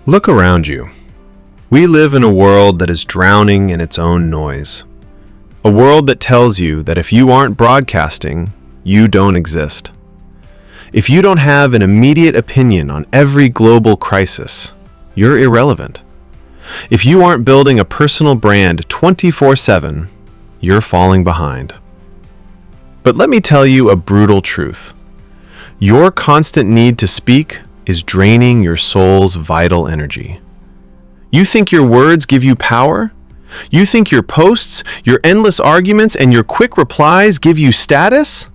Look around you. We live in a world that is drowning in its own noise. A world that tells you that if you aren't broadcasting, you don't exist. If you don't have an immediate opinion on every global crisis, you're irrelevant. If you aren't building a personal brand 24/7, you're falling behind. But let me tell you a brutal truth. Your constant need to speak is draining your soul's vital energy. You think your words give you power? You think your posts, your endless arguments, and your quick replies give you status?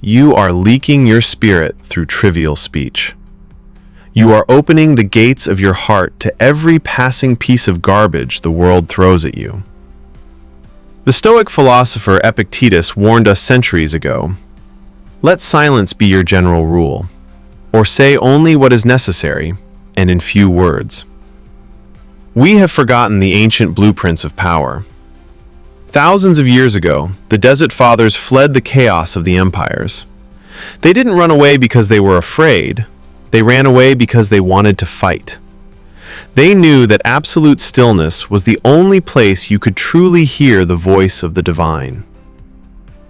You are leaking your spirit through trivial speech. You are opening the gates of your heart to every passing piece of garbage the world throws at you. The Stoic philosopher Epictetus warned us centuries ago, "Let silence be your general rule, or say only what is necessary, and in few words." We have forgotten the ancient blueprints of power. Thousands of years ago, the Desert Fathers fled the chaos of the empires. They didn't run away because they were afraid. They ran away because they wanted to fight. They knew that absolute stillness was the only place you could truly hear the voice of the divine.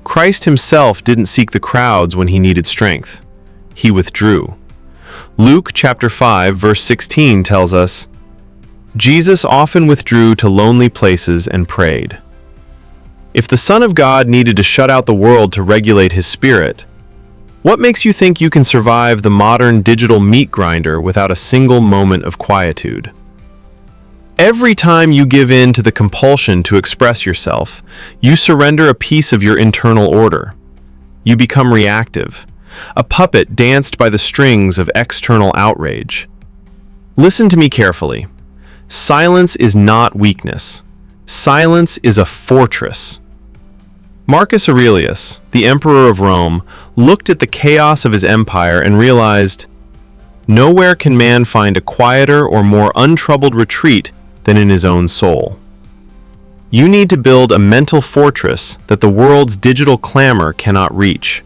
Christ himself didn't seek the crowds when he needed strength. He withdrew. Luke chapter 5 verse 16 tells us, Jesus often withdrew to lonely places and prayed. If the Son of God needed to shut out the world to regulate his spirit, what makes you think you can survive the modern digital meat grinder without a single moment of quietude? Every time you give in to the compulsion to express yourself, you surrender a piece of your internal order. You become reactive, a puppet danced by the strings of external outrage. Listen to me carefully. Silence is not weakness. Silence is a fortress. Marcus Aurelius, the emperor of Rome, looked at the chaos of his empire and realized, nowhere can man find a quieter or more untroubled retreat than in his own soul. You need to build a mental fortress that the world's digital clamor cannot reach.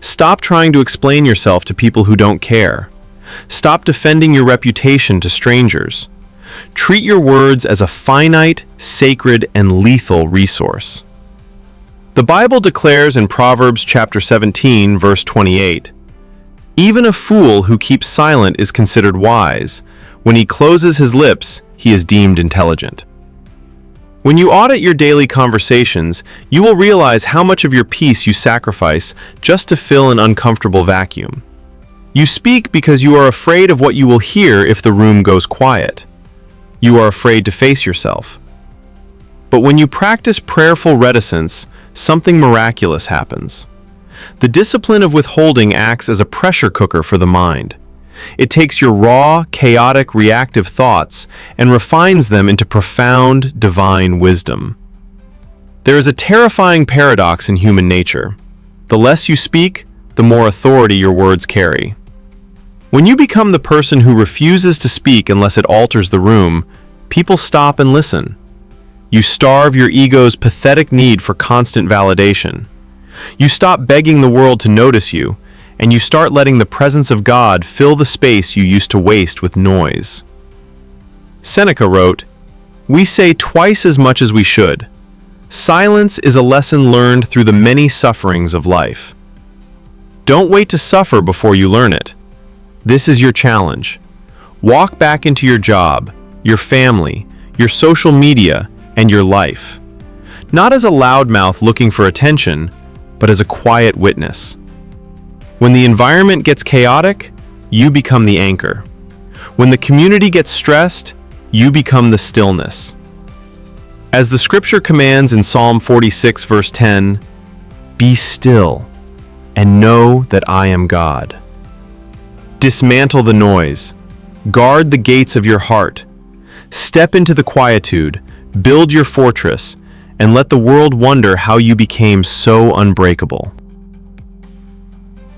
Stop trying to explain yourself to people who don't care. Stop defending your reputation to strangers. Treat your words as a finite, sacred, and lethal resource. The Bible declares in Proverbs chapter 17, verse 28, "Even a fool who keeps silent is considered wise. When he closes his lips, he is deemed intelligent." When you audit your daily conversations, you will realize how much of your peace you sacrifice just to fill an uncomfortable vacuum. You speak because you are afraid of what you will hear if the room goes quiet. You are afraid to face yourself. But when you practice prayerful reticence, something miraculous happens. The discipline of withholding acts as a pressure cooker for the mind. It takes your raw, chaotic, reactive thoughts and refines them into profound, divine wisdom. There is a terrifying paradox in human nature. The less you speak, the more authority your words carry. When you become the person who refuses to speak unless it alters the room, people stop and listen. You starve your ego's pathetic need for constant validation. You stop begging the world to notice you, and you start letting the presence of God fill the space you used to waste with noise. Seneca wrote, "We say twice as much as we should. Silence is a lesson learned through the many sufferings of life." Don't wait to suffer before you learn it. This is your challenge. Walk back into your job, your family, your social media, and your life. Not as a loudmouth looking for attention, but as a quiet witness. When the environment gets chaotic, you become the anchor. When the community gets stressed, you become the stillness. As the scripture commands in Psalm 46 verse 10, "Be still and know that I am God." Dismantle the noise. Guard the gates of your heart. Step into the quietude, build your fortress, and let the world wonder how you became so unbreakable.